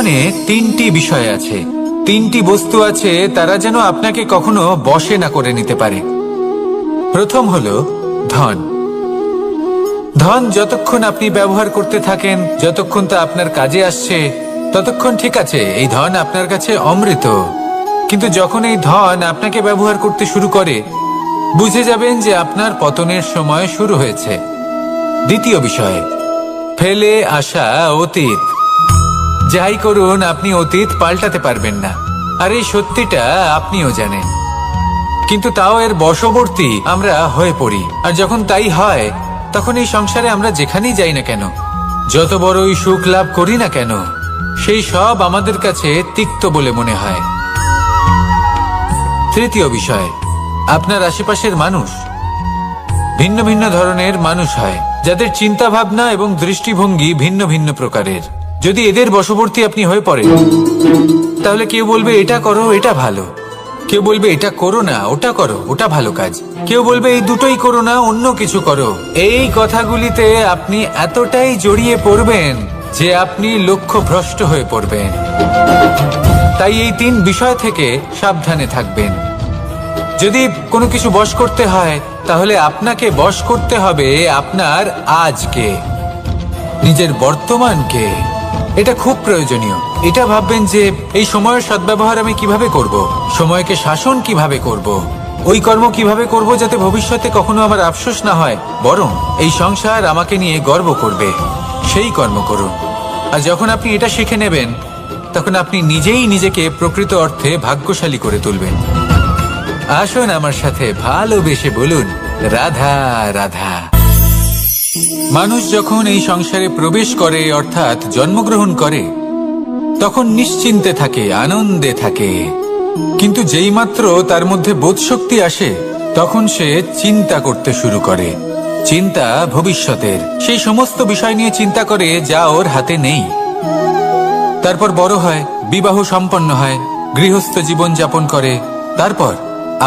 জীবনে তিনটি বিষয় আছে, তিনটি বস্তু আছে, তারা যেন আপনাকে কখনো বশে না করে নিতে পারে। প্রথম হলো ধন। ধন যতক্ষণ আপনি ব্যবহার করতে থাকেন, যতক্ষণ তা আপনার কাজে আসছে, ততক্ষণ ঠিক আছে, এই ধন আপনার কাছে অমৃত। কিন্তু যখন এই ধন আপনাকে ব্যবহার করতে শুরু করে, বুঝে যাবেন যে আপনার পতনের সময় শুরু হয়েছে। দ্বিতীয় বিষয়, ফেলে আসা অতীত। যাই করুন, আপনি অতীত পাল্টাতে পারবেন না, আর এই সত্যিটা আপনিও জানেন। কিন্তু তাও এর বশবর্তী আমরা হয়ে পড়ি, আর যখন তাই হয়, তখন এই সংসারে আমরা যেখানেই যাই না কেন, যত বড়ই সুখ লাভ করি না কেন, সেই সব আমাদের কাছে তিক্ত বলে মনে হয়। তৃতীয় বিষয়, আপনার আশেপাশের মানুষ ভিন্ন ভিন্ন ধরনের মানুষ হয়, যাদের চিন্তা ভাবনা এবং দৃষ্টিভঙ্গি ভিন্ন ভিন্ন প্রকারের। যদি এদের বশবর্তী আপনি হয়ে পড়েন, তাহলে কেউ বলবে এটা করো, এটা ভালো। কেউ বলবে এটা করো না, ওটা করো, ওটা ভালো কাজ। কেউ বলবে এই দুটোই করো না, অন্য কিছু করো। এই কথাগুলিতে আপনি এতটাই জড়িয়ে পড়বেন যে আপনি লক্ষ্যভ্রষ্ট হয়ে পড়বেন। তাই এই তিন বিষয় থেকে সাবধানে থাকবেন। যদি কোনো কিছু বশ করতে হয়, তাহলে আপনাকে বশ করতে হবে আপনার আজকে, নিজের বর্তমানকে। এটা খুব প্রয়োজনীয়। এটা ভাববেন যে এই সময়ের সদ্ব্যবহার আমি কিভাবে করব, সময়কে শাসন কিভাবে করব, ওই কর্ম কিভাবে করব যাতে ভবিষ্যতে কখনো আমার আফসোস না হয়, বরং এই সংসার আমাকে নিয়ে গর্ব করবে, সেই কর্ম করুন। আর যখন আপনি এটা শিখে নেবেন, তখন আপনি নিজেই নিজেকে প্রকৃত অর্থে ভাগ্যশালী করে তুলবেন। আসুন আমার সাথে ভালোবেসে বলুন, রাধা রাধা। মানুষ যখন এই সংসারে প্রবেশ করে, অর্থাৎ জন্মগ্রহণ করে, তখন নিশ্চিন্তে থাকে, আনন্দে থাকে। কিন্তু যেই মাত্র তার মধ্যে বোধশক্তি আসে, তখন সে চিন্তা করতে শুরু করে। চিন্তা ভবিষ্যতের, সেই সমস্ত বিষয় নিয়ে চিন্তা করে যা ওর হাতে নেই। তারপর বড় হয়, বিবাহ সম্পন্ন হয়, গৃহস্থ জীবন যাপন করে, তারপর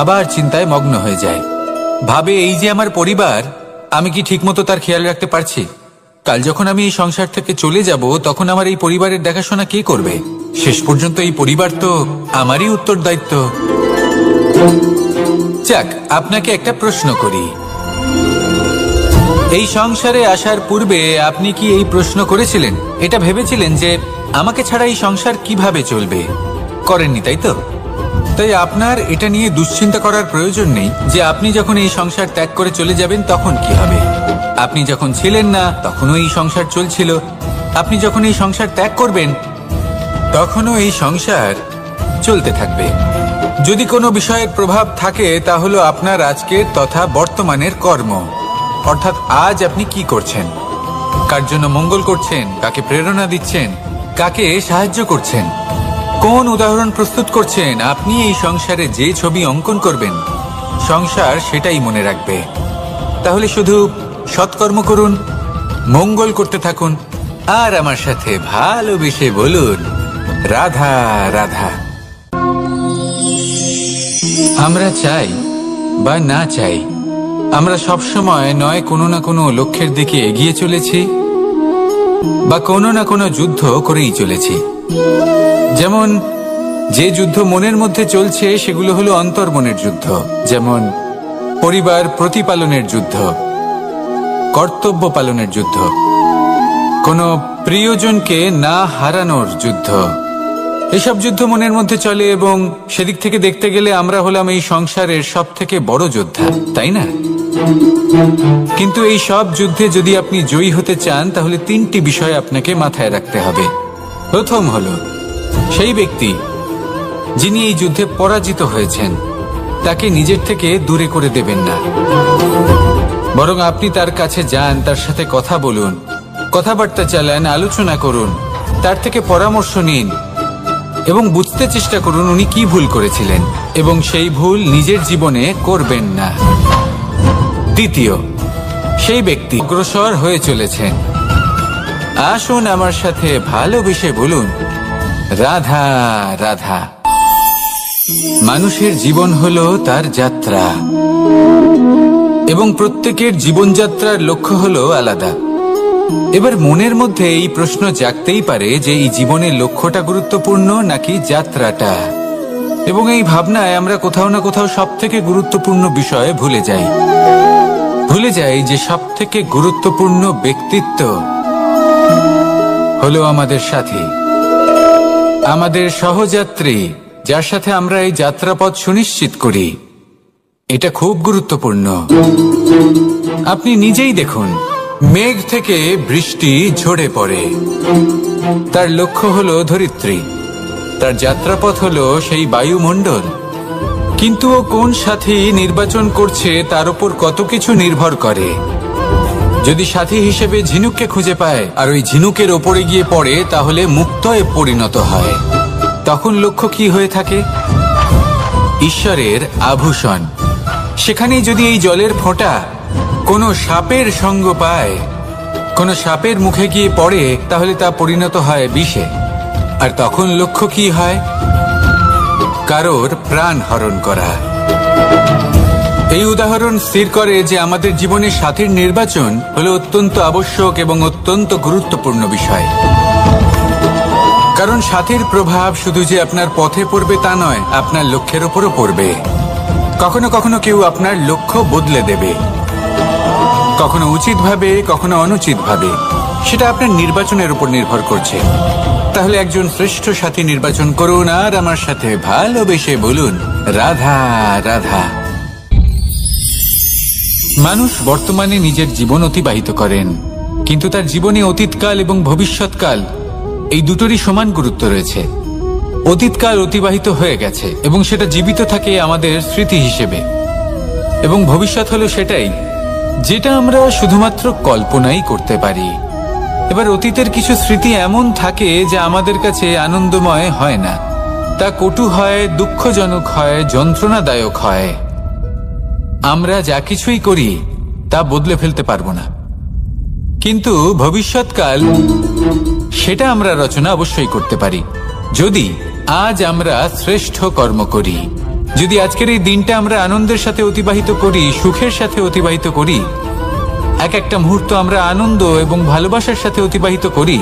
আবার চিন্তায় মগ্ন হয়ে যায়। ভাবে এই যে আমার পরিবার, আমি কি ঠিকমতো তার খেয়াল রাখতে পারছি? কাল যখন আমি এই সংসার থেকে চলে যাব, তখন আমার এই পরিবারের দেখাশোনা কে করবে? শেষ পর্যন্ত এই পরিবার তো আমারই উত্তরদায়িত্ব। যাক, আপনাকে একটা প্রশ্ন করি। এই সংসারে আসার পূর্বে আপনি কি এই প্রশ্ন করেছিলেন, এটা ভেবেছিলেন যে আমাকে ছাড়া এই সংসার কিভাবে চলবে? করেননি, তাই তো? তাই আপনার এটা নিয়ে দুশ্চিন্তা করার প্রয়োজন নেই যে আপনি যখন এই সংসার ত্যাগ করে চলে যাবেন তখন কি হবে। আপনি যখন ছিলেন না, তখনও এই সংসার চলছিল। আপনি যখন এই সংসার ত্যাগ করবেন, তখনও এই সংসার চলতে থাকবে। যদি কোনো বিষয়ের প্রভাব থাকে, তা হলো আপনার আজকের তথা বর্তমানের কর্ম। অর্থাৎ আজ আপনি কি করছেন, কার জন্য মঙ্গল করছেন, কাকে প্রেরণা দিচ্ছেন, কাকে সাহায্য করছেন, কোন উদাহরণ প্রস্তুত করছেন। আপনি এই সংসারে যে ছবি অঙ্কন করবেন, সংসার সেটাই মনে রাখবে। তাহলে শুধু সৎকর্ম করুন, মঙ্গল করতে থাকুন, আর আমার সাথে ভালোবেসে বলুন, রাধা রাধা। আমরা চাই বা না চাই, আমরা সবসময় নয় কোনো না কোনো লক্ষ্যের দিকে এগিয়ে চলেছি, বা কোনো না কোনো যুদ্ধ করেই চলেছি। যেমন যে যুদ্ধ মনের মধ্যে চলছে, সেগুলো হলো অন্তর্মনের যুদ্ধ। যেমন পরিবার প্রতিপালনের যুদ্ধ, কর্তব্য পালনের যুদ্ধ, কোনো প্রিয়জনকে না হারানোর যুদ্ধ। এসব যুদ্ধ মনের মধ্যে চলে, এবং সেদিক থেকে দেখতে গেলে আমরা হলাম এই সংসারের সব থেকে বড় যোদ্ধা, তাই না? কিন্তু এই সব যুদ্ধে যদি আপনি জয়ী হতে চান, তাহলে তিনটি বিষয় আপনাকে মাথায় রাখতে হবে। প্রথম হলো, সেই ব্যক্তি যিনি এই যুদ্ধে পরাজিত হয়েছেন, তাকে নিজের থেকে দূরে করে দেবেন না, বরং আপনি তার কাছে যান, তার সাথে কথা বলুন, কথাবার্তা চালান, আলোচনা করুন, তার থেকে পরামর্শ নিন এবং বুঝতে চেষ্টা করুন উনি কি ভুল করেছিলেন, এবং সেই ভুল নিজের জীবনে করবেন না। দ্বিতীয়, সেই ব্যক্তি অগ্রসর হয়ে চলেছেন। আসুন আমার সাথে ভালোবেসে বলুন, রাধা রাধা। মানুষের জীবন হলো তার যাত্রা, এবং প্রত্যেকের জীবনযাত্রার লক্ষ্য হলো আলাদা। এবার মনের মধ্যে এই প্রশ্ন জাগতেই পারে যে এই জীবনের লক্ষ্যটা গুরুত্বপূর্ণ নাকি যাত্রাটা। এবং এই ভাবনায় আমরা কোথাও না কোথাও সব থেকে গুরুত্বপূর্ণ বিষয়ে ভুলে যাই যে সব থেকে গুরুত্বপূর্ণ ব্যক্তিত্ব হলো আমাদের সাথী, আমাদের সহযাত্রী, যার সাথে আমরা এই যাত্রাপথ সুনিশ্চিত করি। এটা খুব গুরুত্বপূর্ণ। আপনি নিজেই দেখুন, মেঘ থেকে বৃষ্টি ঝরে পড়ে। তার লক্ষ্য হলো ধরিত্রী, তার যাত্রাপথ হলো সেই বায়ুমণ্ডল। কিন্তু ও কোন সাথী নির্বাচন করছে তার উপর কত কিছু নির্ভর করে। যদি সাথী হিসেবে ঝিনুককে খুঁজে পায় আর ওই ঝিনুকের ওপরে গিয়ে পড়ে, তাহলে মুক্তয়ে পরিণত হয়। তখন লক্ষ্য কি হয়ে থাকে? ঈশ্বরের আভূষণ। সেখানেই যদি এই জলের ফোঁটা কোনো সাপের সঙ্গ পায়, কোনো সাপের মুখে গিয়ে পড়ে, তাহলে তা পরিণত হয় বিষে। আর তখন লক্ষ্য কি হয়? কারোর প্রাণ হরণ করা। এই উদাহরণ স্থির করে যে আমাদের জীবনে সাথীর নির্বাচন হলো অত্যন্ত আবশ্যক এবং অত্যন্ত গুরুত্বপূর্ণ বিষয়। কারণ সাথীর প্রভাব শুধু যে আপনার পথে পড়বে তা নয়, আপনার লক্ষ্যের উপরও পড়বে। কখনো কখনো কেউ আপনার লক্ষ্য বদলে দেবে, কখনো উচিতভাবে, কখনো অনুচিতভাবে। সেটা আপনার নির্বাচনের উপর নির্ভর করছে। তাহলে একজন শ্রেষ্ঠ সাথী নির্বাচন করুন আর আমার সাথে ভালোবেসে বলুন, রাধা রাধা। মানুষ বর্তমানে নিজের জীবন অতিবাহিত করেন, কিন্তু তার জীবনে অতীতকাল এবং ভবিষ্যৎকাল এই দুটোরই সমান গুরুত্ব রয়েছে। অতীতকাল অতিবাহিত হয়ে গেছে এবং সেটা জীবিত থাকে আমাদের স্মৃতি হিসেবে, এবং ভবিষ্যৎ হলো সেটাই যেটা আমরা শুধুমাত্র কল্পনাই করতে পারি। এবার অতীতের কিছু স্মৃতি এমন থাকে যা আমাদের কাছে আনন্দময় হয় না, তা কটু হয়, দুঃখজনক হয়, যন্ত্রণাদায়ক হয়। আমরা যা কিছুই করি তা বদলে ফেলতে পারবো না, কিন্তু ভবিষ্যৎকাল সেটা আমরা রচনা অবশ্যই করতে পারি, যদি আজ আমরা শ্রেষ্ঠ কর্ম করি। যদি আজকের এই দিনটা আমরা আনন্দের সাথে অতিবাহিত করি, সুখের সাথে অতিবাহিত করি, এক একটা মুহূর্ত আমরা আনন্দ এবং ভালোবাসার সাথে অতিবাহিত করি,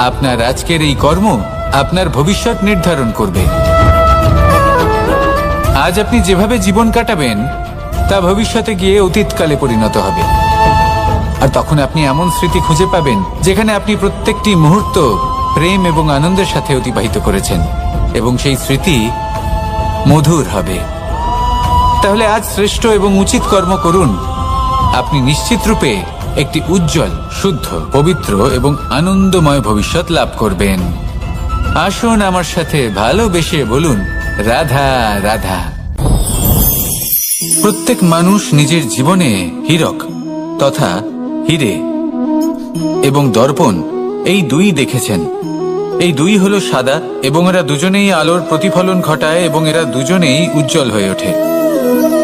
আপনার আজকের এই কর্ম আপনার ভবিষ্যৎ নির্ধারণ করবে। আজ আপনি যেভাবে জীবন কাটাবেন তা ভবিষ্যতে গিয়ে অতীতকালে পরিণত হবে। আর তখন আপনি এমন স্মৃতি খুঁজে পাবেন যেখানে আপনি প্রত্যেকটি মুহূর্ত প্রেম এবং আনন্দের সাথে অতিবাহিত করেছেন, এবং সেই স্মৃতি মধুর হবে। তাহলে আজ শ্রেষ্ঠ এবং উচিত কর্ম করুন। আপনি নিশ্চিত রূপে একটি উজ্জ্বল, শুদ্ধ, পবিত্র এবং আনন্দময় ভবিষ্যৎ লাভ করবেন। আসুন আমার সাথে ভালোবেসে বলুন, রাধা রাধা। প্রত্যেক মানুষ নিজের জীবনে হীরক তথা হিরে এবং দর্পণ এই দুই দেখেছেন। এই দুই হলো সাদা এবং এরা দুজনেই আলোর প্রতিফলন ঘটায় এবং এরা দুজনেই উজ্জ্বল হয়ে ওঠে।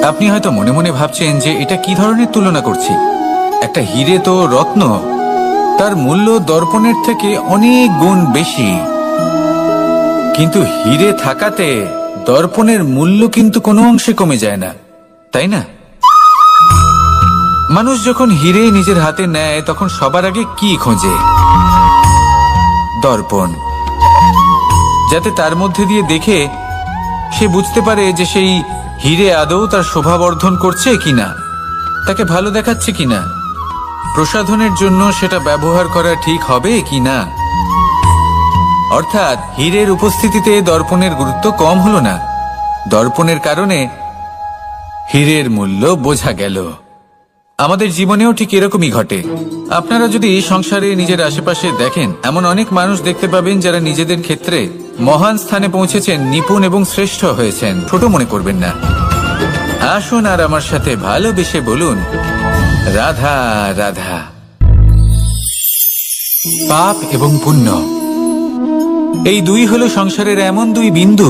আপনি হয়তো মনে মনে ভাবছেন যে এটা কি ধরনের তুলনা করছি। একটা হিরে তো রত্ন, তার মূল্য দর্পণের থেকে অনেক গুণ বেশি। কিন্তু হিরে থাকাতে দর্পণের মূল্য কিন্তু কোনো অংশে কমে যায় না, তাই না? মানুষ যখন হিরে নিজের হাতে নেয় তখন সবার আগে কি খোঁজে? দর্পণ, যাতে তার মধ্যে দিয়ে দেখে সে বুঝতে পারে যে সেই হিরে আদৌ তার শোভাবর্ধন করছে কিনা, তাকে ভালো দেখাচ্ছে কিনা, প্রসাধনের জন্য সেটা ব্যবহার করা ঠিক হবে কিনা। অর্থাৎ হীরের উপস্থিতিতে দর্পণের গুরুত্ব কম হলো না, দর্পণের কারণে হীরের মূল্য বোঝা গেল। আমাদের জীবনেও ঠিক এরকমই ঘটে। আপনারা যদি সংসারে নিজের আশেপাশে দেখেন, এমন অনেক মানুষ দেখতে পাবেন যারা নিজেদের ক্ষেত্রে মহান স্থানে পৌঁছেছেন, নিপুণ এবং শ্রেষ্ঠ হয়েছেন। ছোট মনে করবেন না। আসুন আর আমার সাথে ভালোবেসে বলুন, রাধা রাধা। পাপ এবং পুণ্য এই দুই হলো সংসারের এমন দুই বিন্দু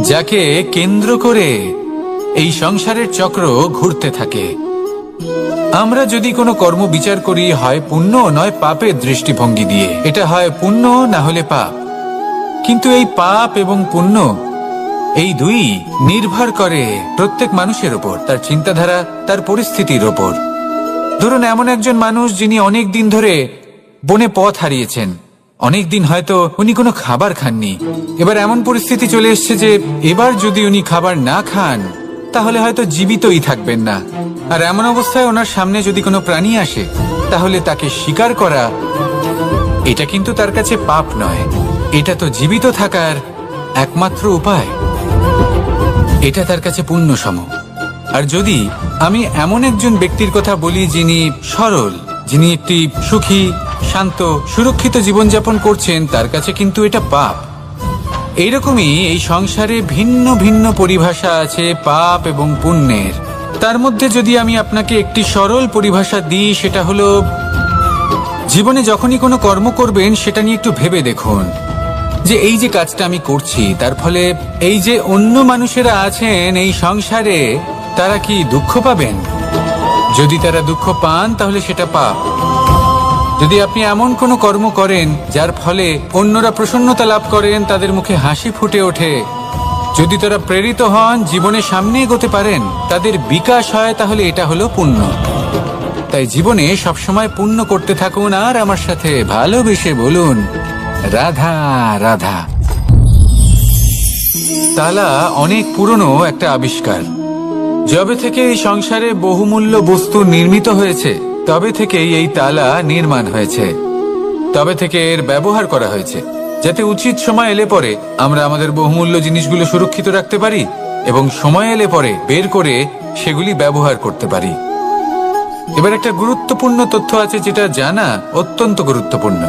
যাকে কেন্দ্র করে এই সংসারের চক্র ঘুরতে থাকে। আমরা যদি কোনো কর্ম বিচার করি, হয় পুণ্য নয় পাপের দৃষ্টিভঙ্গি দিয়ে, এটা হয় পুণ্য না হলে পাপ। কিন্তু এই পাপ এবং পুণ্য এই দুই নির্ভর করে প্রত্যেক মানুষের ওপর, তার চিন্তাধারা, তার পরিস্থিতির ওপর। ধরুন এমন একজন মানুষ যিনি অনেক দিন ধরে বনে পথ হারিয়েছেন, অনেক দিন হয়তো উনি কোনো খাবার খাননি। এবার এমন পরিস্থিতি চলে এসছে যে এবার যদি উনি খাবার না খান তাহলে হয়তো জীবিতই থাকবেন না। আর এমন অবস্থায় ওনার সামনে যদি কোনো প্রাণী আসে তাহলে তাকে শিকার করা, এটা কিন্তু তার কাছে পাপ নয়, এটা তো জীবিত থাকার একমাত্র উপায়। এটা তার কাছে পুণ্য সম। আর যদি আমি এমন একজন ব্যক্তির কথা বলি যিনি সরল, যিনি একটি সুখী, শান্ত, সুরক্ষিত জীবনযাপন করছেন, তার কাছে কিন্তু এটা পাপ। এইরকমই এই সংসারে ভিন্ন ভিন্ন পরিভাষা আছে পাপ এবং পুণ্যের। তার মধ্যে যদি আমি আপনাকে একটি সরল পরিভাষা দিই, সেটা হলো জীবনে যখনই কোনো কর্ম করবেন সেটা নিয়ে একটু ভেবে দেখুন যে এই যে কাজটা আমি করছি তার ফলে এই যে অন্য মানুষেরা আছেন এই সংসারে, তারা কি দুঃখ পাবেন? যদি তারা দুঃখ পান তাহলে সেটা পাপ। যদি আপনি এমন কোনো কর্ম করেন যার ফলে অন্যরা প্রসন্নতা লাভ করেন, তাদের মুখে হাসি ফুটে ওঠে, যদি তারা প্রেরিত হন, জীবনে সামনে এগোতে পারেন, তাদের বিকাশ হয়, তাহলে এটা হলো পুণ্য। তাই জীবনে সবসময় পুণ্য করতে থাকুন আর আমার সাথে ভালোবেসে বলুন রাধা রাধা। তালা অনেক পুরনো একটা আবিষ্কার। যবে থেকে এই সংসারে বহুমূল্য বস্তু নির্মিত হয়েছে তবে থেকেই এই তালা নির্মাণ হয়েছে, তবে থেকে এর ব্যবহার করা হয়েছে, যাতে উচিত সময় এলে পরে আমরা আমাদের বহুমূল্য জিনিসগুলো সুরক্ষিত রাখতে পারি এবং সময় এলে পরে বের করে সেগুলি ব্যবহার করতে পারি। এবার একটা গুরুত্বপূর্ণ তথ্য আছে যেটা জানা অত্যন্ত গুরুত্বপূর্ণ,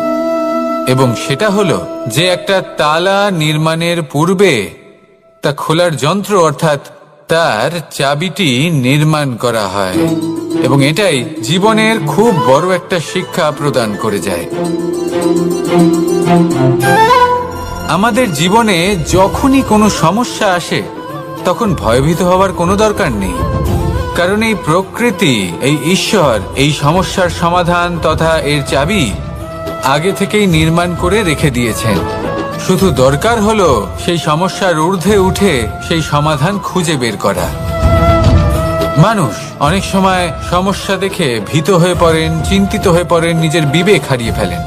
এবং সেটা হলো যে একটা তালা নির্মাণের পূর্বে তা খোলার যন্ত্র অর্থাৎ তার চাবিটি নির্মাণ করা হয়, এবং এটাই জীবনের খুব বড় একটা শিক্ষা প্রদান করে যায়। আমাদের জীবনে যখনই কোনো সমস্যা আসে তখন ভয়ভীত হওয়ার কোনো দরকার নেই, কারণ এই প্রকৃতি, এই ঈশ্বর এই সমস্যার সমাধান তথা এর চাবি আগে থেকেই নির্মাণ করে রেখে দিয়েছেন। শুধু দরকার হলো সেই সমস্যার ঊর্ধ্বে উঠে সেই সমাধান খুঁজে বের করা। মানুষ অনেক সময় সমস্যা দেখে ভীত হয়ে পড়েন, চিন্তিত হয়ে পড়েন, নিজের বিবেক হারিয়ে ফেলেন।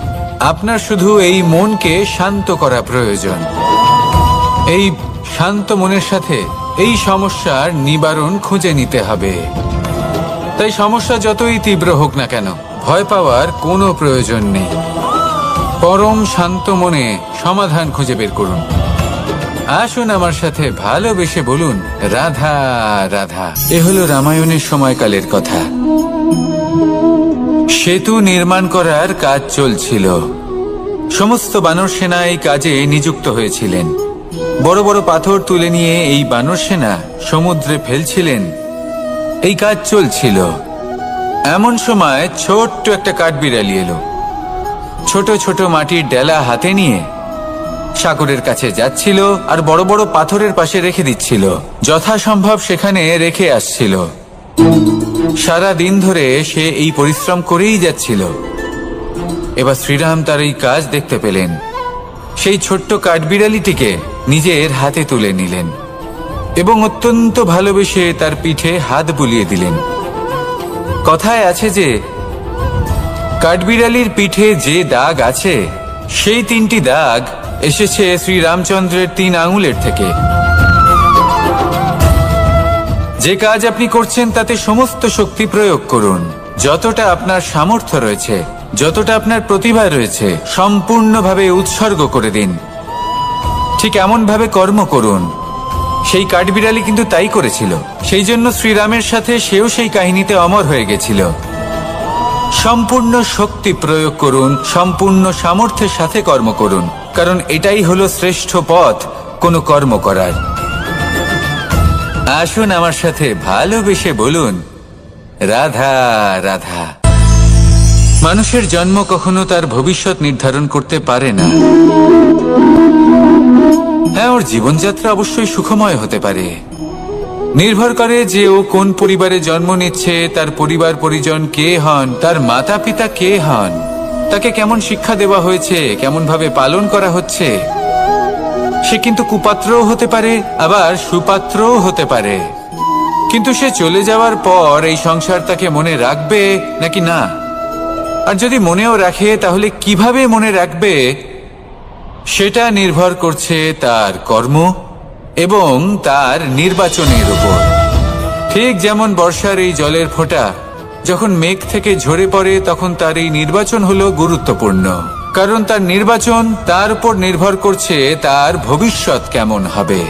আপনার শুধু এই মনকে শান্ত করা প্রয়োজন। এই শান্ত মনের সাথে এই সমস্যার নিবারণ খুঁজে নিতে হবে। তাই সমস্যা যতই তীব্র হোক না কেন ভয় পাওয়ার কোনো প্রয়োজন নেই। পরম শান্ত মনে সমাধান খুঁজে বের করুন। আসুন আমার সাথে ভালোবেসে বলুন রাধা রাধা। এ হলো রামায়ণের সময়কালের কথা। সেতু নির্মাণ করার কাজ চলছিল। সমস্ত বানর সেনা এই কাজে নিযুক্ত হয়েছিলেন। বড় বড় পাথর তুলে নিয়ে এই বানর সেনা সমুদ্রে ফেলছিলেন। এই কাজ চলছিল। এমন সময় ছোট্ট একটা কাঠবিড়ালি এলো। ছোট ছোট মাটির ডেলা হাতে নিয়ে সাগরের কাছে যাচ্ছিল আর বড় বড় পাথরের পাশে রেখে দিচ্ছিল, যথাসম্ভব সেখানে রেখে আসছিল। সারা দিন ধরে সে এই পরিশ্রম করেই যাচ্ছিল। এবার শ্রীরাম তার এই কাজ দেখতে পেলেন। সেই ছোট্ট কাঠবিড়ালিটিকে নিজের হাতে তুলে নিলেন এবং অত্যন্ত ভালোবেসে তার পিঠে হাত বুলিয়ে দিলেন। কথায় আছে যে কাঠবিড়ালির পিঠে যে দাগ আছে সেই 3টি দাগ এসেছে শ্রীরামচন্দ্রের 3 আঙুলের থেকে। যে কাজ আপনি করছেন তাতে সমস্ত শক্তি প্রয়োগ করুন, যতটা আপনার সামর্থ্য রয়েছে, যতটা আপনার প্রতিভা রয়েছে, সম্পূর্ণভাবে উৎসর্গ করে দিন। ঠিক এমন ভাবে কর্ম করুন। সেই কাঠবিড়ালি কিন্তু তাই করেছিল। সেই জন্য শ্রীরামের সাথে সেও সেই কাহিনীতে অমর হয়ে গেছিল। সম্পূর্ণ শক্তি প্রয়োগ করুন, সম্পূর্ণ সামর্থ্যের সাথে কর্ম করুন, কারণ এটাই হলো শ্রেষ্ঠ পথ কোনো কর্ম করার। আসুন আমার সাথে ভালোবেসে বলুন রাধা রাধা। মানুষের জন্ম কখনো তার ভবিষ্যৎ নির্ধারণ করতে পারে না। হ্যাঁ, ওর জীবনযাত্রা অবশ্যই সুখময় হতে পারে। নির্ভর করে যে ও কোন পরিবারে জন্ম নিচ্ছে, তার পরিবার পরিজন কে হন, তার মাতা পিতা কে হন, তাকে কেমন শিক্ষা দেওয়া হয়েছে, কেমন ভাবে পালন করা হচ্ছে। সে কিন্তু কুপাত্রও হতে পারে, আবার সুপাত্রও হতে পারে। কিন্তু সে চলে যাওয়ার পর এই সংসার তাকে মনে রাখবে নাকি না, আর যদি মনেও রাখে তাহলে কিভাবে মনে রাখবে সেটা নির্ভর করছে তার কর্ম এবং তার নির্বাচনের উপর। ঠিক যেমন বর্ষার এই জলের ফোঁটা যখন মেঘ থেকে ঝরে পড়ে, তখন তার এই নির্বাচন হলো গুরুত্বপূর্ণ, কারণ তার নির্বাচন তার উপর নির্ভর করছে তার ভবিষ্যৎ কেমন হবে।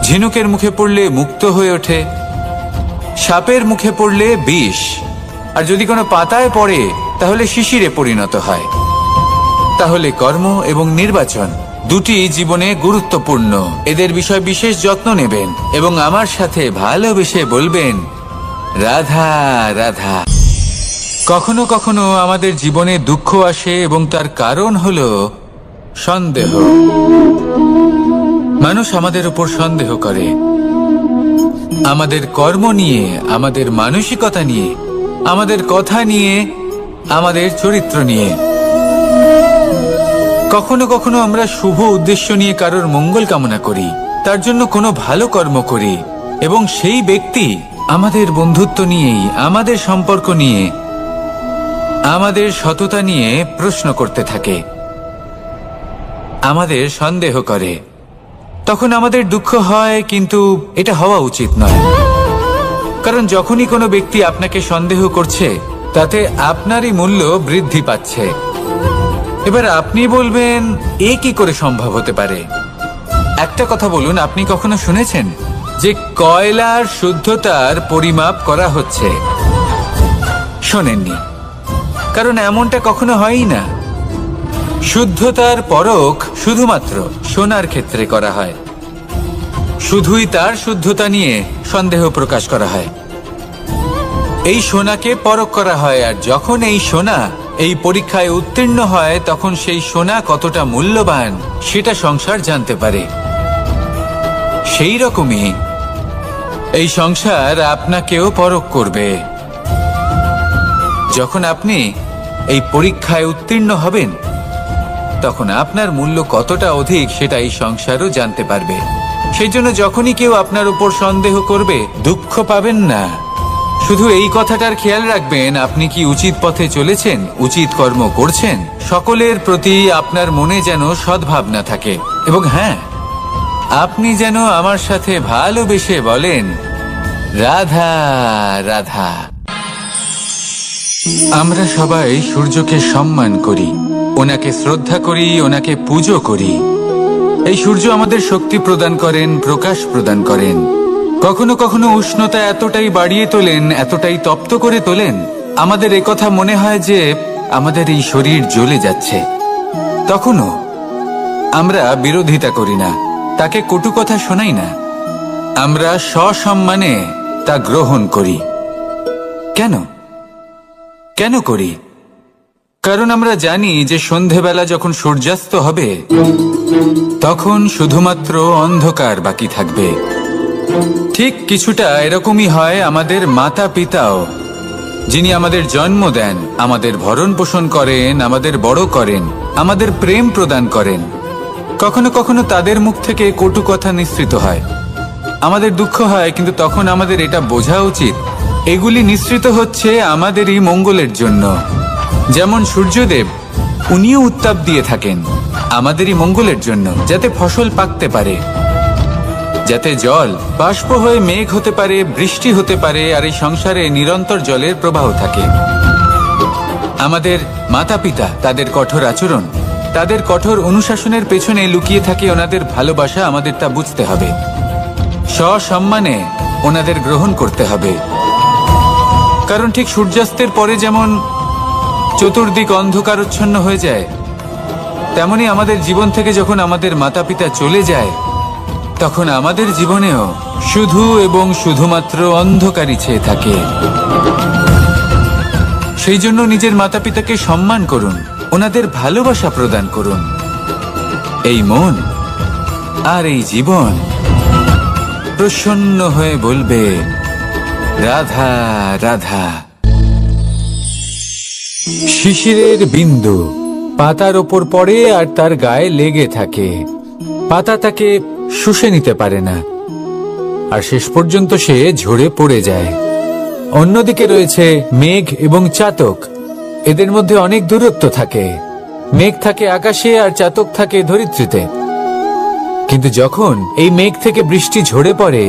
ঝিনুকের মুখে পড়লে মুক্ত হয়ে ওঠে, সাপের মুখে পড়লে বিষ, আর যদি কোনো পাতায় পড়ে তাহলে শিশিরে পরিণত হয়। তাহলে কর্ম এবং নির্বাচন দুটি জীবনে গুরুত্বপূর্ণ। এদের বিষয় বিশেষ যত্ন নেবেন এবং আমার সাথে ভালোবেসে বলবেন, রাধা রাধা। কখনো কখনো আমাদের জীবনে দুঃখ আসে এবং তার কারণ হলো সন্দেহ। মানুষ আমাদের উপর সন্দেহ করে, আমাদের কর্ম নিয়ে, আমাদের মানসিকতা নিয়ে, আমাদের কথা নিয়ে, আমাদের চরিত্র নিয়ে। কখনো কখনো আমরা শুভ উদ্দেশ্য নিয়ে কারোর মঙ্গল কামনা করি, তার জন্য কোনো ভালো কর্ম করি, এবং সেই ব্যক্তি আমাদের বন্ধুত্ব নিয়েই, আমাদের সম্পর্ক নিয়ে, আমাদের সততা নিয়ে প্রশ্ন করতে থাকে, আমাদের সন্দেহ করে। তখন আমাদের দুঃখ হয়, কিন্তু এটা হওয়া উচিত নয়। কারণ যখনই কোনো ব্যক্তি আপনাকে সন্দেহ করছে, তাতে আপনারই মূল্য বৃদ্ধি পাচ্ছে। এবার আপনি বলবেন, এ কি করে সম্ভব হতে পারে? একটা কথা বলুন, আপনি কখনো শুনেছেন যে কয়লার শুদ্ধতার পরিমাপ করা হচ্ছে? শোনেননি, কারণ এমনটা কখনো হয়ই না। শুদ্ধতার পরখ শুধুমাত্র সোনার ক্ষেত্রে করা হয়, শুধুই তার শুদ্ধতা নিয়ে সন্দেহ প্রকাশ করা হয়। এই সোনাকে পরখ করা হয়, আর যখন এই সোনা এই পরীক্ষায় উত্তীর্ণ হয়, তখন সেই সোনা কতটা মূল্যবান সেটা সংসার জানতে পারে। সেই রকমই এই সংসার আপনাকেও পরখ করবে। যখন আপনি এই পরীক্ষায় উত্তীর্ণ হবেন, তখন আপনার মূল্য কতটা অধিক সেটা এই সংসারও জানতে পারবে। সেই জন্য যখনই কেউ আপনার উপর সন্দেহ করবে, দুঃখ পাবেন না। শুধু এই কথাটার খেয়াল রাখবেন, আপনি কি উচিত পথে চলেছেন, উচিত কর্ম করছেন। সকলের প্রতি আপনার মনে যেন সদ্ভাবনা থাকে, এবং হ্যাঁ, আপনি যেন আমার সাথে ভালোবেসে বলেন, রাধা রাধা। আমরা সবাই সূর্যকে সম্মান করি, ওনাকে শ্রদ্ধা করি, ওনাকে পুজো করি। এই সূর্য আমাদের শক্তি প্রদান করেন, প্রকাশ প্রদান করেন। কখনো কখনো উষ্ণতা এতটাই বাড়িয়ে তোলেন, এতটাই তপ্ত করে তোলেন, আমাদের একথা মনে হয় যে আমাদের এই শরীর জ্বলে যাচ্ছে। তখনও আমরা বিরোধিতা করি না, তাকে কটু কথা শোনাই না, আমরা সসম্মানে তা গ্রহণ করি। কেন কেন করি? কারণ আমরা জানি যে সন্ধেবেলা যখন সূর্যাস্ত হবে, তখন শুধুমাত্র অন্ধকার বাকি থাকবে। ঠিক কিছুটা এরকমই হয় আমাদের মাতা পিতাও, যিনি আমাদের জন্ম দেন, আমাদের ভরণ পোষণ করেন, আমাদের বড় করেন, আমাদের প্রেম প্রদান করেন। কখনো কখনো তাদের মুখ থেকে কটু কথা নিঃসৃত হয়, আমাদের দুঃখ হয়, কিন্তু তখন আমাদের এটা বোঝা উচিত, এগুলি নিঃসৃত হচ্ছে আমাদেরই মঙ্গলের জন্য। যেমন সূর্যদেব, উনিও উত্তাপ দিয়ে থাকেন আমাদেরই মঙ্গলের জন্য, যাতে ফসল পাকতে পারে, যাতে জল বাষ্প হয়ে মেঘ হতে পারে, বৃষ্টি হতে পারে, আর এই সংসারে নিরন্তর জলের প্রবাহ থাকে। আমাদের মাতা পিতা, তাদের কঠোর আচরণ, তাদের কঠোর অনুশাসনের পেছনে লুকিয়ে থাকে ওনাদের ভালোবাসা। আমাদের তা বুঝতে হবে, সসম্মানে ওনাদের গ্রহণ করতে হবে। কারণ ঠিক সূর্যাস্তের পরে যেমন চতুর্দিক অন্ধকারচ্ছন্ন হয়ে যায়, তেমনি আমাদের জীবন থেকে যখন আমাদের মাতা পিতা চলে যায়, তখন আমাদের জীবনেও শুধু এবং শুধুমাত্র অন্ধকারই ছেয়ে থাকে। সেই জন্য নিজের মাতা পিতাকে সম্মান করুন, ওনাদের ভালোবাসা প্রদান করুন। এই মন আর এই জীবন প্রসন্ন হয়ে বলবে, রাধা রাধা। শিশিরের বিন্দু পাতার ওপর পড়ে আর তার গায়ে লেগে থাকে, পাতা তাকে শুষে নিতে পারে না। আর শেষ পর্যন্ত সে ঝরে পড়ে যায়। অন্যদিকে রয়েছে মেঘ এবং চাতক। এদের মধ্যে অনেক দূরত্ব থাকে। মেঘ থাকে আকাশে আর চাতক থাকে ধরিত্রীতে। কিন্তু যখন এই মেঘ থেকে বৃষ্টি ঝরে পড়ে,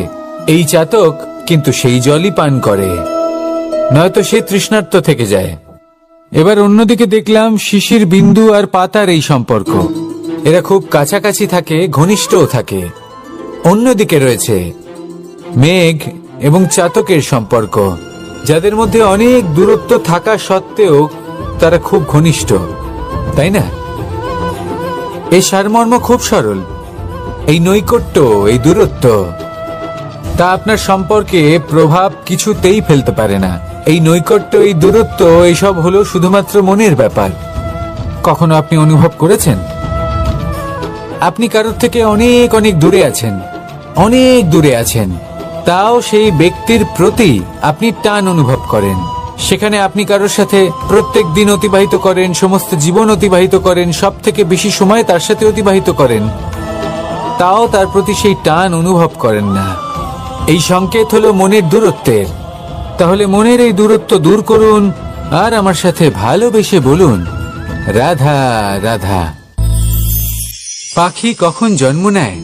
এই চাতক কিন্তু সেই জলই পান করে, নয়তো সে তৃষ্ণার্ত থেকে যায়। এবার অন্যদিকে দেখলাম শিশির বিন্দু আর পাতার এই সম্পর্ক। এরা খুব কাছাকাছি থাকে, ঘনিষ্ঠও থাকে। অন্যদিকে রয়েছে মেঘ এবং চাতকের সম্পর্ক, যাদের মধ্যে অনেক দূরত্ব থাকা সত্ত্বেও তারা খুব ঘনিষ্ঠ, তাই না? এই সারমর্ম খুব সরল। এই নৈকট্য, এই দূরত্ব, তা আপনার সম্পর্কে প্রভাব কিছুতেই ফেলতে পারে না। এই নৈকট্য, এই দূরত্ব, এইসব হলো শুধুমাত্র মনের ব্যাপার। কখনো আপনি অনুভব করেছেন আপনি কারোর থেকে অনেক অনেক দূরে আছেন, অনেক দূরে আছেন, তাও সেই ব্যক্তির প্রতি আপনি টান অনুভব করেন। সেখানে আপনি কারোর সাথে প্রত্যেক দিন অতিবাহিত করেন, সমস্ত জীবন অতিবাহিত করেন, সব থেকে বেশি সময় তার সাথে অতিবাহিত করেন, তাও তার প্রতি সেই টান অনুভব করেন না। এই সংকেত হলো মনের দূরত্বের। তাহলে মনের এই দূরত্ব দূর করুন আর আমার সাথে ভালোবেসে বলুন, রাধা রাধা। পাখি কখন জন্ম নেয়,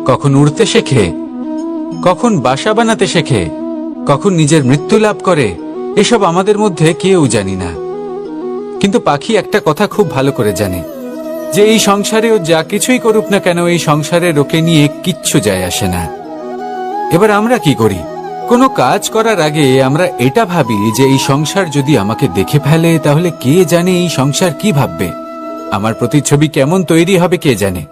কখন উড়তে শেখে, কখন বাসা বানাতে শেখে, কখন নিজের মৃত্যু লাভ করে, এসব আমাদের মধ্যে কেউ জানি না। কিন্তু পাখি একটা কথা খুব ভালো করে জানে, যে এই সংসারে ও যা কিছুই করুক না কেন, এই সংসারের ওকে নিয়ে কিচ্ছু যায় আসে না। এবার আমরা কি করি? কোনো কাজ করার আগে আমরা এটা ভাবি যে এই সংসার যদি আমাকে দেখে ফেলে, তাহলে কে জানে এই সংসার কি ভাববে, আমার প্রতিচ্ছবি কেমন তৈরি হবে কে জানে,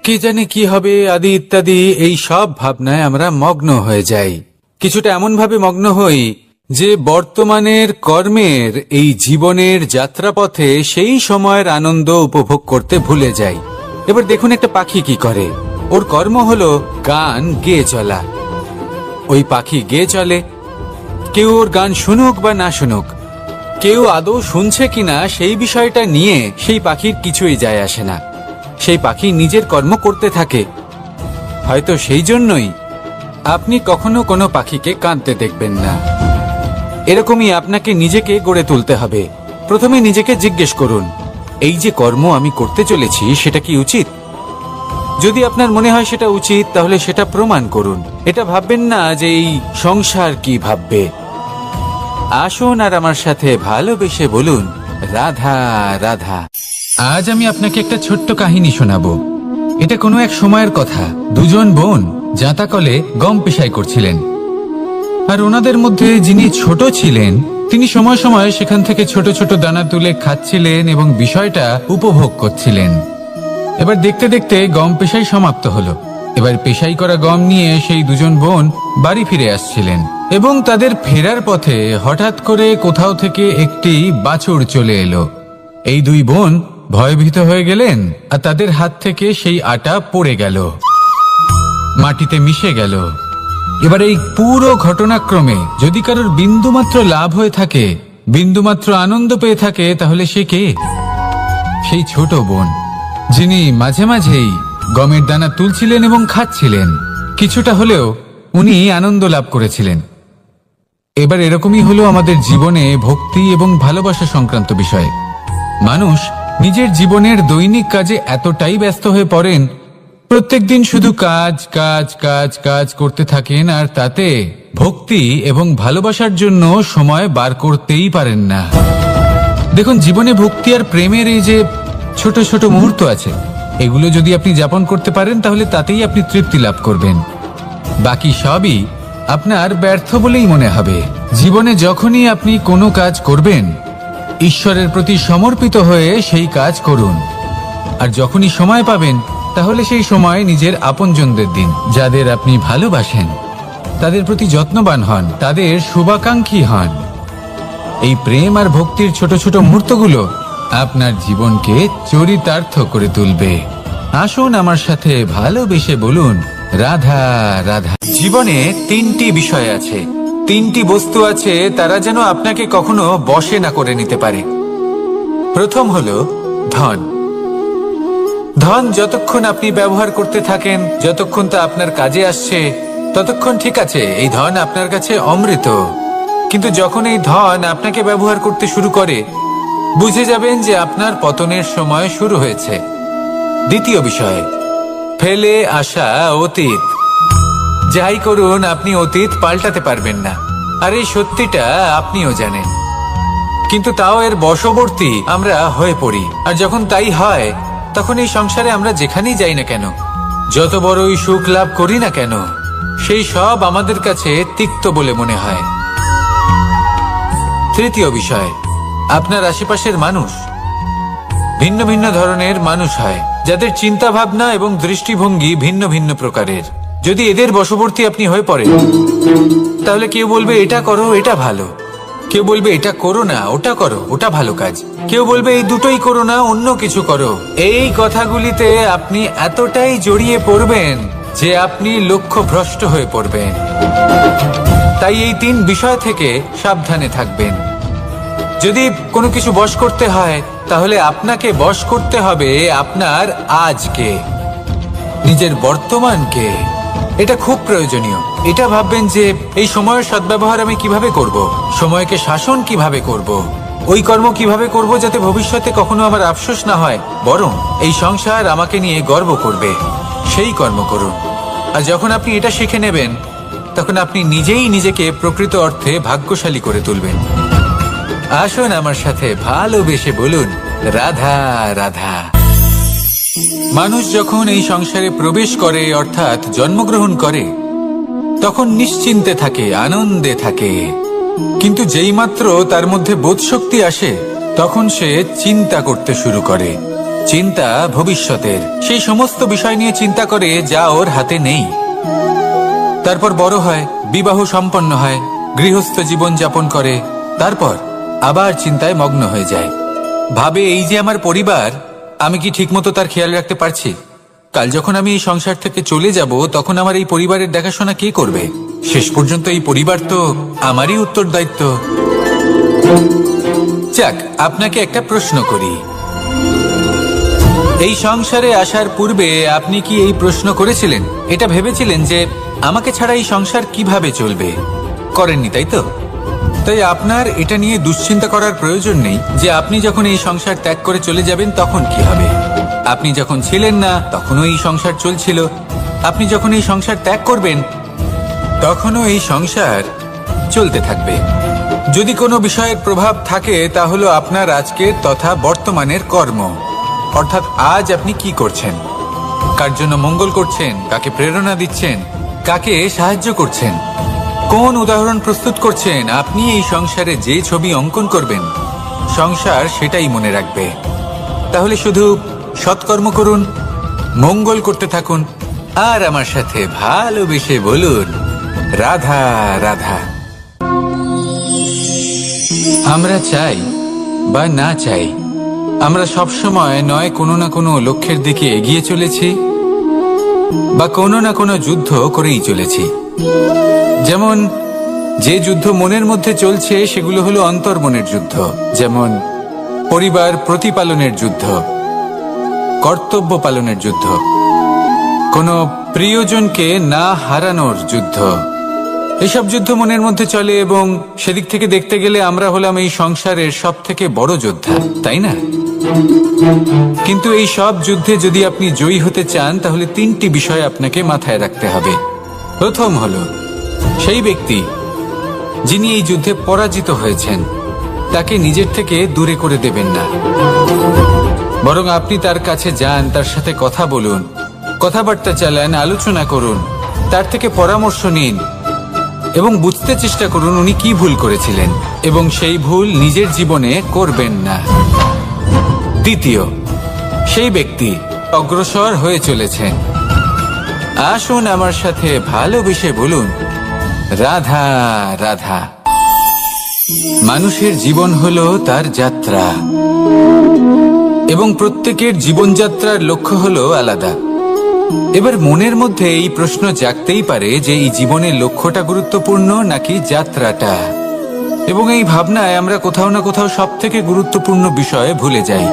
কে জানে কি হবে আদি ইত্যাদি। এই সব ভাবনায় আমরা মগ্ন হয়ে যাই। কিছুটা এমন ভাবে মগ্ন হই যে বর্তমানের কর্মের এই জীবনের যাত্রাপথে সেই সময়ের আনন্দ উপভোগ করতে ভুলে যাই। এবার দেখুন একটা পাখি কি করে। ওর কর্ম হলো গান গেয়ে চলা। ওই পাখি গেয়ে চলে, কেউ ওর গান শুনুক বা না শুনুক, কেউ আদৌ শুনছে কিনা সেই বিষয়টা নিয়ে সেই পাখির কিছুই যায় আসে না। সেই পাখি নিজের কর্ম করতে থাকে। হয়তো সেই জন্যই আপনি কখনো কোনো পাখিকে কাঁদতে দেখবেন না। এরকমই আপনাকে নিজেকে গড়ে তুলতে হবে। প্রথমে নিজেকে জিজ্ঞেস করুন, এই যে কর্ম আমি করতে চলেছি সেটা কি উচিত? যদি আপনার মনে হয় সেটা উচিত, তাহলে সেটা প্রমাণ করুন। এটা ভাববেন না যে এই সংসার কি ভাববে। আসুন আর আমার সাথে ভালোবেসে বলুন, রাধা রাধা। আজ আমি আপনাকে একটা ছোট্ট কাহিনী শোনাবো। এটা কোনো এক সময়ের কথা। দুজন বোন জাঁতাকলে গম পেশাই করছিলেন, আর ওনাদের মধ্যে যিনি ছোট ছিলেন তিনি সময় সময় সেখান থেকে ছোট ছোট দানা তুলে খাচ্ছিলেন এবং বিষয়টা উপভোগ করছিলেন। এবার দেখতে দেখতে গম পেশাই সমাপ্ত হলো। এবার পেশাই করা গম নিয়ে সেই দুজন বোন বাড়ি ফিরে আসছিলেন এবং তাদের ফেরার পথে হঠাৎ করে কোথাও থেকে একটি বাছুর চলে এলো। এই দুই বোন ভয়ভীত হয়ে গেলেন আর তাদের হাত থেকে সেই আটা পড়ে গেল, মাটিতে মিশে গেল। এবার এই পুরো ঘটনাক্রমে যদি কারোর বিন্দুমাত্র লাভ হয়ে থাকে, বিন্দুমাত্র আনন্দ পেয়ে থাকে, তাহলে সে কে? সেই ছোট বোন, যিনি মাঝে মাঝেই গমের দানা তুলছিলেন এবং খাচ্ছিলেন। কিছুটা হলেও উনি আনন্দ লাভ করেছিলেন। এবার এরকমই হলো আমাদের জীবনে ভক্তি এবং ভালোবাসা সংক্রান্ত বিষয়ে। মানুষ নিজের জীবনের দৈনিক কাজে এতটাই ব্যস্ত হয়ে পড়েন, প্রত্যেক দিন শুধু কাজ কাজ কাজ কাজ করতে থাকেন, আর তাতে ভক্তি এবং ভালোবাসার জন্য সময় বার করতেই পারেন না। দেখুন, জীবনে ভক্তি আর প্রেমের এই যে ছোট ছোট মুহূর্ত আছে, এগুলো যদি আপনি যাপন করতে পারেন তাহলে তাতেই আপনি তৃপ্তি লাভ করবেন। বাকি সবই আপনার ব্যর্থ বলেই মনে হবে। জীবনে যখনই আপনি কোনো কাজ করবেন, ঈশ্বরের প্রতি সমর্পিত হয়ে সেই কাজ করুন। আর যখনই সময় পাবেন, তাহলে সেই সময় নিজের আপনজনদের দিন। যাদের আপনি ভালোবাসেন তাদের প্রতি যত্নবান হন, তাদের শুভাকাঙ্ক্ষী হন। এই প্রেম আর ভক্তির ছোট ছোট মুহূর্তগুলো আপনার জীবনকে চরিতার্থ করে তুলবে। আসুন আমার সাথে ভালোবেসে বলুন, রাধা রাধা। জীবনে তিনটি বিষয় আছে, তিনটি বস্তু আছে, তারা যেন আপনাকে কখনো বশে না করে নিতে পারে। প্রথম হলো ধন। ধন যতক্ষণ আপনি ব্যবহার করতে থাকেন, যতক্ষণ তা আপনার কাজে আসছে, ততক্ষণ ঠিক আছে, এই ধন আপনার কাছে অমৃত। কিন্তু যখন এই ধন আপনাকে ব্যবহার করতে শুরু করে, বুঝে যাবেন যে আপনার পতনের সময় শুরু হয়েছে। দ্বিতীয় বিষয়, ফেলে আসা অতীত। যাই করুন, আপনি অতীত পাল্টাতে পারবেন না, আর এই সত্যিটা আপনিও জানেন। কিন্তু তাও এর বশবর্তী আমরা হয়ে পড়ি, আর যখন তাই হয় তখন এই সংসারে আমরা যেখানেই যাই না কেন, যত বড়ই সুখ লাভ করি না কেন, সেই সব আমাদের কাছে তিক্ত বলে মনে হয়। তৃতীয় বিষয়, আপনার আশেপাশের মানুষ ভিন্ন ভিন্ন ধরনের মানুষ হয়, যাদের চিন্তা ভাবনা এবং দৃষ্টিভঙ্গি ভিন্ন ভিন্ন প্রকারের। যদি এদের বশবর্তী আপনি হয়ে পড়েন, তাহলে কেউ বলবে এটা করো, এটা ভালো। কেউ বলবে এটা করো না, ওটা করো, ওটা ভালো কাজ। কেউ বলবে এই দুটোই করো না, অন্য কিছু করো। এই কথাগুলিতে আপনি এতটাই জড়িয়ে পড়বেন যে আপনি লক্ষ্যভ্রষ্ট হয়ে পড়বেন। তাই এই তিন বিষয় থেকে সাবধানে থাকবেন। যদি কোনো কিছু বশ করতে হয়, তাহলে আপনাকে বশ করতে হবে আপনার আজকে, নিজের বর্তমানকে। এটা খুব প্রয়োজনীয়। এটা ভাববেন যে এই সময়ের সদ্ব্যবহার আমি কিভাবে করব, সময়কে শাসন কিভাবে করব, ওই কর্ম কিভাবে করব যাতে ভবিষ্যতে কখনো আমার আফসোস না হয়, বরং এই সংসার আমাকে নিয়ে গর্ব করবে, সেই কর্ম করুন। আর যখন আপনি এটা শিখে নেবেন, তখন আপনি নিজেই নিজেকে প্রকৃত অর্থে ভাগ্যশালী করে তুলবেন। আসুন আমার সাথে ভালোবেসে বলুন, রাধা রাধা। মানুষ যখন এই সংসারে প্রবেশ করে, অর্থাৎ জন্মগ্রহণ করে, তখন নিশ্চিন্তে থাকে, আনন্দে থাকে। কিন্তু যেই মাত্র তার মধ্যে বোধশক্তি আসে, তখন সে চিন্তা করতে শুরু করে। চিন্তা ভবিষ্যতের, সেই সমস্ত বিষয় নিয়ে চিন্তা করে যা ওর হাতে নেই। তারপর বড় হয়, বিবাহ সম্পন্ন হয়, গৃহস্থ জীবন যাপন করে, তারপর আবার চিন্তায় মগ্ন হয়ে যায়। ভাবে এই যে আমার পরিবার, আমি কি ঠিকমতো তার খেয়াল রাখতে পারছি? কাল যখন আমি এই সংসার থেকে চলে যাব, তখন আমার এই পরিবারের দেখাশোনা কে করবে? শেষ পর্যন্ত এই পরিবার তো আমারই উত্তরদায়িত্ব। যাক, আপনাকে একটা প্রশ্ন করি। এই সংসারে আসার পূর্বে আপনি কি এই প্রশ্ন করেছিলেন? এটা ভেবেছিলেন যে আমাকে ছাড়া এই সংসার কিভাবে চলবে? করেননি, তাই তো? তাই আপনার এটা নিয়ে দুশ্চিন্তা করার প্রয়োজন নেই যে আপনি যখন এই সংসার ত্যাগ করে চলে যাবেন তখন কি হবে। আপনি যখন ছিলেন না তখনও এই সংসার চলছিল, আপনি যখন এই সংসার ত্যাগ করবেন তখনও এই সংসার চলতে থাকবে। যদি কোনো বিষয়ের প্রভাব থাকে, তা হলো আপনার আজকের তথা বর্তমানের কর্ম। অর্থাৎ আজ আপনি কি করছেন, কার জন্য মঙ্গল করছেন, কাকে প্রেরণা দিচ্ছেন, কাকে সাহায্য করছেন, কোন উদাহরণ প্রস্তুত করছেন। আপনি এই সংসারে যে ছবি অঙ্কন করবেন, সংসার সেটাই মনে রাখবে। তাহলে শুধু সৎকর্ম করুন, মঙ্গল করতে থাকুন, আর আমার সাথে ভালোবেসে বলুন, রাধা রাধা। আমরা চাই বা না চাই, আমরা সবসময় নয় কোনো না কোনো লক্ষ্যের দিকে এগিয়ে চলেছি, বা কোনো না কোনো যুদ্ধ করেই চলেছি। যেমন যে যুদ্ধ মনের মধ্যে চলছে, সেগুলো হলো অন্তর্মনের যুদ্ধ। যেমন পরিবার প্রতিপালনের যুদ্ধ, কর্তব্য পালনের যুদ্ধ, কোনো প্রিয়জনকে না হারানোর যুদ্ধ। এসব যুদ্ধ মনের মধ্যে চলে, এবং সেদিক থেকে দেখতে গেলে আমরা হলাম এই সংসারের সব থেকে বড় যোদ্ধা, তাই না? কিন্তু এই সব যুদ্ধে যদি আপনি জয়ী হতে চান, তাহলে তিনটি বিষয় আপনাকে মাথায় রাখতে হবে। প্রথম হলো, সেই ব্যক্তি যিনি এই যুদ্ধে পরাজিত হয়েছেন, তাকে নিজের থেকে দূরে করে দেবেন না, বরং আপনি তার কাছে যান, তার সাথে কথা বলুন, কথাবার্তা চালান, আলোচনা করুন, তার থেকে পরামর্শ নিন এবং বুঝতে চেষ্টা করুন উনি কি ভুল করেছিলেন, এবং সেই ভুল নিজের জীবনে করবেন না। দ্বিতীয়, সেই ব্যক্তি অগ্রসর হয়ে চলেছেন। আসুন আমার সাথে ভালোবেসে বলুন, রাধা রাধা। মানুষের জীবন হলো তার যাত্রা, এবং প্রত্যেকের জীবনযাত্রার লক্ষ্য হলো আলাদা। এবার মনের মধ্যে এই প্রশ্ন জাগতেই পারে যে এই জীবনের লক্ষ্যটা গুরুত্বপূর্ণ নাকি যাত্রাটা। এবং এই ভাবনায় আমরা কোথাও না কোথাও সব থেকে গুরুত্বপূর্ণ বিষয়ে ভুলে যাই।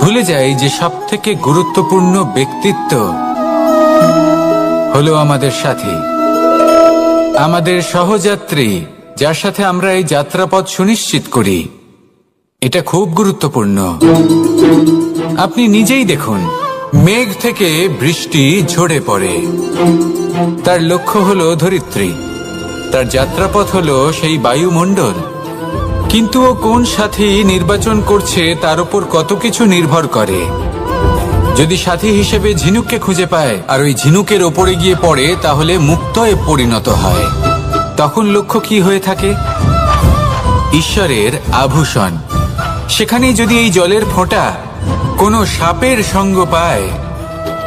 ভুলে যাই যে সব থেকে গুরুত্বপূর্ণ ব্যক্তিত্ব হলো আমাদের সাথী। আমাদের সহযাত্রী, যার সাথে আমরা এই যাত্রাপথ সুনিশ্চিত করি, এটা খুব গুরুত্বপূর্ণ। আপনি নিজেই দেখুন, মেঘ থেকে বৃষ্টি ঝরে পড়ে। তার লক্ষ্য হলো ধরিত্রী, তার যাত্রাপথ হলো সেই বায়ুমণ্ডল। কিন্তু ও কোন সাথী নির্বাচন করছে তার উপর কত কিছু নির্ভর করে। যদি সাথী হিসেবে ঝিনুককে খুঁজে পায় আর ওই ঝিনুকের ওপরে গিয়ে পড়ে, তাহলে মুক্তয়ে পরিণত হয়। তখন লক্ষ্য কি হয়ে থাকে? ঈশ্বরের আভূষণ। সেখানেই যদি এই জলের ফোঁটা কোনো সাপের সঙ্গ পায়,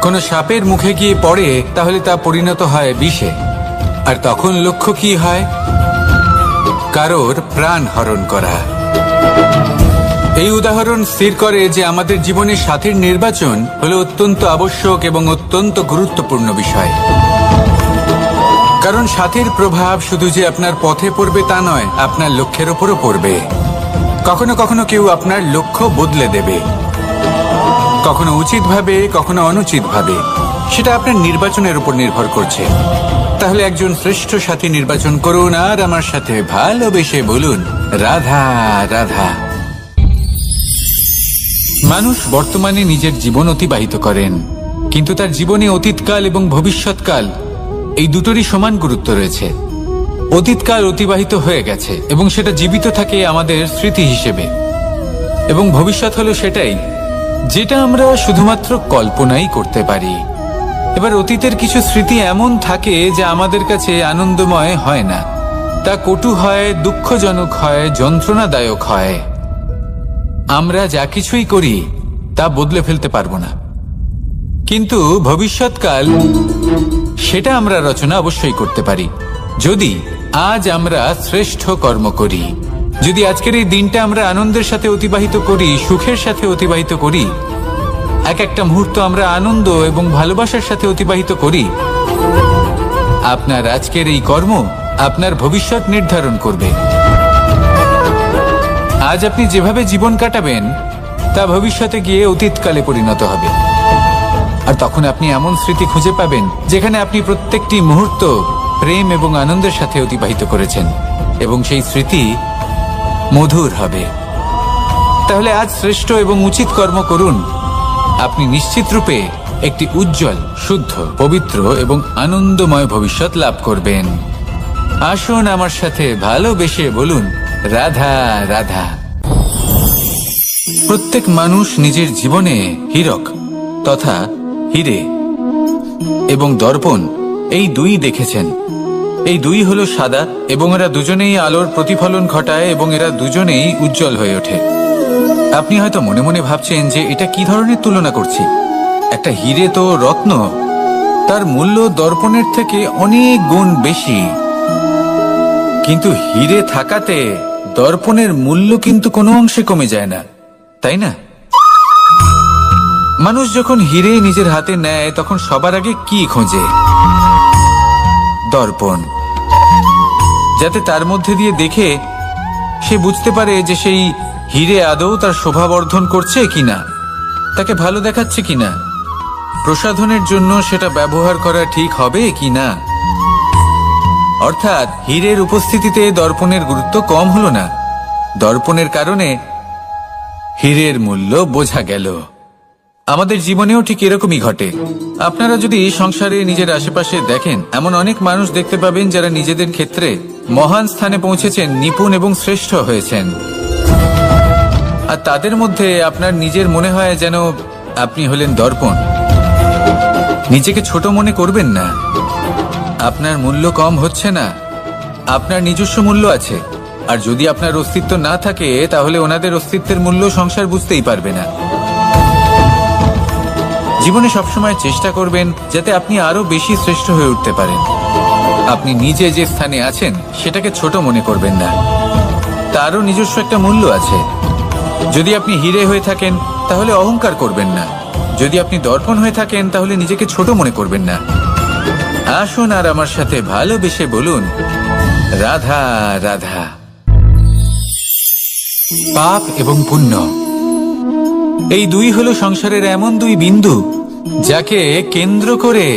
কোনো সাপের মুখে গিয়ে পড়ে, তাহলে তা পরিণত হয় বিষে। আর তখন লক্ষ্য কি হয়? কারোর প্রাণ হরণ করা। এই উদাহরণ স্থির করে যে আমাদের জীবনে সাথীর নির্বাচন হলো অত্যন্ত আবশ্যক এবং অত্যন্ত গুরুত্বপূর্ণ বিষয়। কারণ সাথীর প্রভাব শুধু যে আপনার পথে পড়বে তা নয়, আপনার লক্ষ্যের ওপরও পড়বে। কখনো কখনো কেউ আপনার লক্ষ্য বদলে দেবে, কখনো উচিতভাবে, কখনো অনুচিতভাবে। সেটা আপনার নির্বাচনের উপর নির্ভর করছে। তাহলে একজন শ্রেষ্ঠ সাথী নির্বাচন করুন আর আমার সাথে ভালোবেসে বলুন, রাধা রাধা। মানুষ বর্তমানে নিজের জীবন অতিবাহিত করেন, কিন্তু তার জীবনে অতীতকাল এবং ভবিষ্যৎকাল এই দুটোরই সমান গুরুত্ব রয়েছে। অতীতকাল অতিবাহিত হয়ে গেছে এবং সেটা জীবিত থাকে আমাদের স্মৃতি হিসেবে, এবং ভবিষ্যৎ হলো সেটাই যেটা আমরা শুধুমাত্র কল্পনাই করতে পারি। এবার অতীতের কিছু স্মৃতি এমন থাকে যা আমাদের কাছে আনন্দময় হয় না, তা কটু হয়, দুঃখজনক হয়, যন্ত্রণাদায়ক হয়। আমরা যা কিছুই করি তা বদলে ফেলতে পারবো না, কিন্তু ভবিষ্যৎকাল সেটা আমরা রচনা অবশ্যই করতে পারি, যদি আজ আমরা শ্রেষ্ঠ কর্ম করি। যদি আজকের এই দিনটা আমরা আনন্দের সাথে অতিবাহিত করি, সুখের সাথে অতিবাহিত করি, এক একটা মুহূর্ত আমরা আনন্দ এবং ভালোবাসার সাথে অতিবাহিত করি, আপনার আজকের এই কর্ম আপনার ভবিষ্যৎ নির্ধারণ করবে। আজ আপনি যেভাবে জীবন কাটাবেন তা ভবিষ্যতে গিয়ে অতীতকালে পরিণত হবে। আর তখন আপনি এমন স্মৃতি খুঁজে পাবেন যেখানে আপনি প্রত্যেকটি মুহূর্ত প্রেম এবং আনন্দের সাথে অতিবাহিত করেছেন, এবং সেই স্মৃতি মধুর হবে। তাহলে আজ শ্রেষ্ঠ এবং উচিত কর্ম করুন। আপনি নিশ্চিত রূপে একটি উজ্জ্বল, শুদ্ধ, পবিত্র এবং আনন্দময় ভবিষ্যৎ লাভ করবেন। আসুন আমার সাথে ভালোবেসে বলুন, রাধা রাধা। প্রত্যেক মানুষ নিজের জীবনে হীরক তথা হিরে এবং দর্পণ এই দুই দেখেছেন। এই দুই হলো সাদা এবং এরা দুজনেই আলোর প্রতিফলন ঘটায় এবং এরা দুজনেই উজ্জ্বল হয়ে ওঠে। আপনি হয়তো মনে মনে ভাবছেন যে এটা কি ধরনের তুলনা করছি। একটা হিরে তো রত্ন, তার মূল্য দর্পণের থেকে অনেক গুণ বেশি। কিন্তু হিরে থাকাতে দর্পণের মূল্য কিন্তু কোনো অংশে কমে যায় না, তাই না? মানুষ যখন হিরে নিজের হাতে নেয় তখন সবার আগে কি খোঁজে? দর্পণ, যাতে তার মধ্যে দিয়ে দেখে সে বুঝতে পারে যে সেই হিরে আদৌ তার শোভাবর্ধন করছে কিনা, তাকে ভালো দেখাচ্ছে কিনা, প্রসাধনের জন্য সেটা ব্যবহার করা ঠিক হবে কিনা। অর্থাৎ হীরের উপস্থিতিতে দর্পণের গুরুত্ব কম হলো না, দর্পণের কারণে হীরের মূল্য বোঝা গেল। আমাদের জীবনেও ঠিক এরকমই ঘটে। আপনারা যদি সংসারে নিজের আশেপাশে দেখেন, এমন অনেক মানুষ দেখতে পাবেন যারা নিজেদের ক্ষেত্রে মহান স্থানে পৌঁছেছেন, নিপুণ এবং শ্রেষ্ঠ হয়েছেন। আর তাদের মধ্যে আপনার নিজের মনে হয় যেন আপনি হলেন দর্পণ। নিজেকে ছোট মনে করবেন না। আপনার মূল্য কম হচ্ছে না, আপনার নিজস্ব মূল্য আছে। আর যদি আপনার অস্তিত্ব না থাকে তাহলে ওনাদের অস্তিত্বের মূল্য সংসার বুঝতেই পারবে না। জীবনে সবসময় চেষ্টা করবেন যাতে আপনি আরো বেশি শ্রেষ্ঠ হয়ে উঠতে পারেন। আপনি নিজে যে স্থানে আছেন সেটাকে ছোট মনে করবেন না, তারও নিজস্ব একটা মূল্য আছে। যদি আপনি হিরে হয়ে থাকেন তাহলে অহংকার করবেন না, যদি আপনি দর্পণ হয়ে থাকেন তাহলে নিজেকে ছোট মনে করবেন না। আসুন আর আমার সাথে ভালোবেসে বলুন, রাধা রাধা। পাপ এবং পুণ্য এই দুই হলো সংসারের এমন দুই বিন্দু যাকে কেন্দ্র করে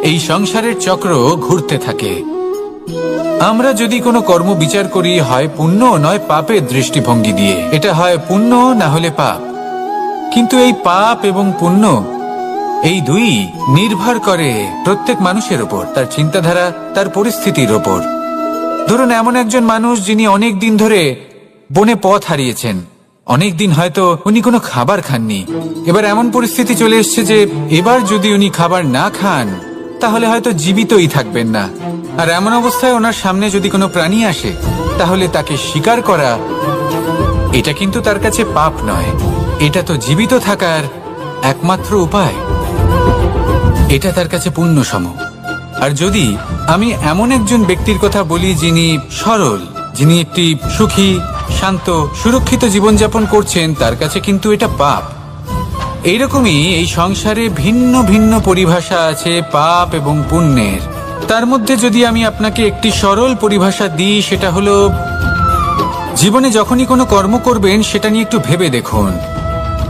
এই সংসারের চক্র ঘুরতে থাকে। আমরা যদি কোনো কর্ম বিচার করি, হয় পুণ্য নয় পাপের দৃষ্টিভঙ্গি দিয়ে, এটা হয় পুণ্য না হলে পাপ। কিন্তু এই পাপ এবং পুণ্য এই দুই নির্ভর করে প্রত্যেক মানুষের ওপর, তার চিন্তাধারা, তার পরিস্থিতির ওপর। ধরুন এমন একজন মানুষ যিনি অনেক দিন ধরে বনে পথ হারিয়েছেন, অনেক দিন হয়তো উনি কোনো খাবার খাননি। এবার এমন পরিস্থিতি চলে এসছে যে এবার যদি উনি খাবার না খান তাহলে হয়তো জীবিতই থাকবেন না। আর এমন অবস্থায় ওনার সামনে যদি কোনো প্রাণী আসে তাহলে তাকে শিকার করা, এটা কিন্তু তার কাছে পাপ নয়, এটা তো জীবিত থাকার একমাত্র উপায়। এটা তার কাছে পুণ্য সম। আর যদি আমি এমন একজন ব্যক্তির কথা বলি যিনি সরল, যিনি একটি সুখী, শান্ত, সুরক্ষিত জীবনযাপন করছেন, তার কাছে কিন্তু এটা পাপ। এইরকমই এই সংসারে ভিন্ন ভিন্ন পরিভাষা আছে পাপ এবং পুণ্যের। তার মধ্যে যদি আমি আপনাকে একটি সরল পরিভাষা দিই, সেটা হলো জীবনে যখনই কোনো কর্ম করবেন সেটা নিয়ে একটু ভেবে দেখুন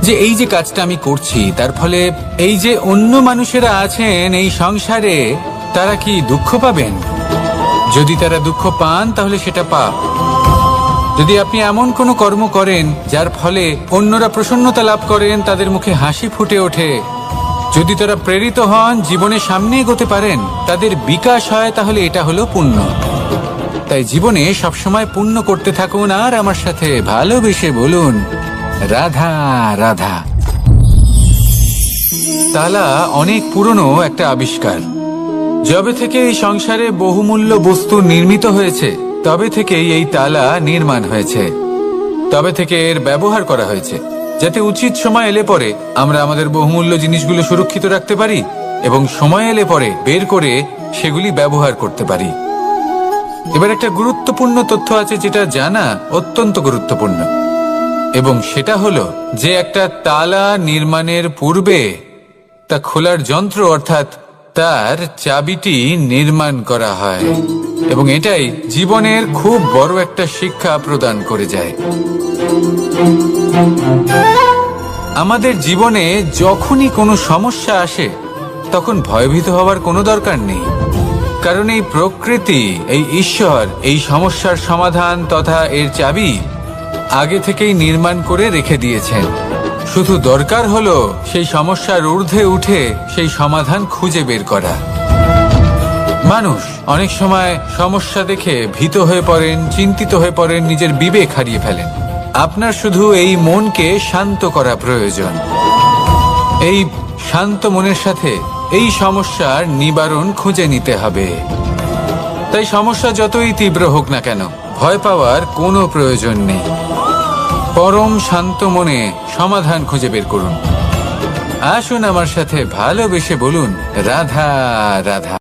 যে এই যে কাজটা আমি করছি তার ফলে এই যে অন্য মানুষেরা আছেন এই সংসারে, তারা কি দুঃখ পাবেন? যদি তারা দুঃখ পান তাহলে সেটা পাপ। যদি আপনি এমন কোনো কর্ম করেন যার ফলে অন্যরা প্রসন্নতা লাভ করেন, তাদের মুখে হাসি ফুটে ওঠে, যদি তারা প্রেরিত হন, জীবনে সামনে এগোতে পারেন, তাদের বিকাশ হয়, তাহলে এটা হলো পুণ্য। তাই জীবনে সবসময় পুণ্য করতে থাকুন আর আমার সাথে ভালোবেসে বলুন রাধা রাধা। তালা অনেক পুরনো একটা আবিষ্কার। যবে থেকে এই সংসারে বহুমূল্য বস্তু নির্মিত হয়েছে তবে থেকেই এই তালা নির্মাণ হয়েছে, তবে থেকে এর ব্যবহার করা হয়েছে, যাতে উচিত সময় এলে পরে আমরা আমাদের বহুমূল্য জিনিসগুলো সুরক্ষিত রাখতে পারি এবং সময় এলে পরে বের করে সেগুলি ব্যবহার করতে পারি। এবার একটা গুরুত্বপূর্ণ তথ্য আছে যেটা জানা অত্যন্ত গুরুত্বপূর্ণ, এবং সেটা হলো যে একটা তালা নির্মাণের পূর্বে তা খোলার যন্ত্র অর্থাৎ তার চাবিটি নির্মাণ করা হয়, এবং এটাই জীবনের খুব বড় একটা শিক্ষা প্রদান করে যায়। আমাদের জীবনে যখনই কোনো সমস্যা আসে তখন ভয়ভীত হওয়ার কোনো দরকার নেই, কারণ এই প্রকৃতি, এই ঈশ্বর এই সমস্যার সমাধান তথা এর চাবি আগে থেকেই নির্মাণ করে রেখে দিয়েছেন। শুধু দরকার হলো সেই সমস্যার ঊর্ধ্বে উঠে সেই সমাধান খুঁজে বের করা। মানুষ অনেক সময় সমস্যা দেখে ভীত হয়ে পড়েন, চিন্তিত হয়ে পড়েন, নিজের বিবেক হারিয়ে ফেলেন। আপনার শুধু এই মনকে শান্ত করা প্রয়োজন। এই শান্ত মনের সাথে এই সমস্যার নিবারণ খুঁজে নিতে হবে। তাই সমস্যা যতই তীব্র হোক না কেন, ভয় পাওয়ার কোনো প্রয়োজন নেই। পরম শান্ত মনে সমাধান খুঁজে বের করুন। আসুন আমার সাথে ভালোবেসে বলুন রাধা রাধা।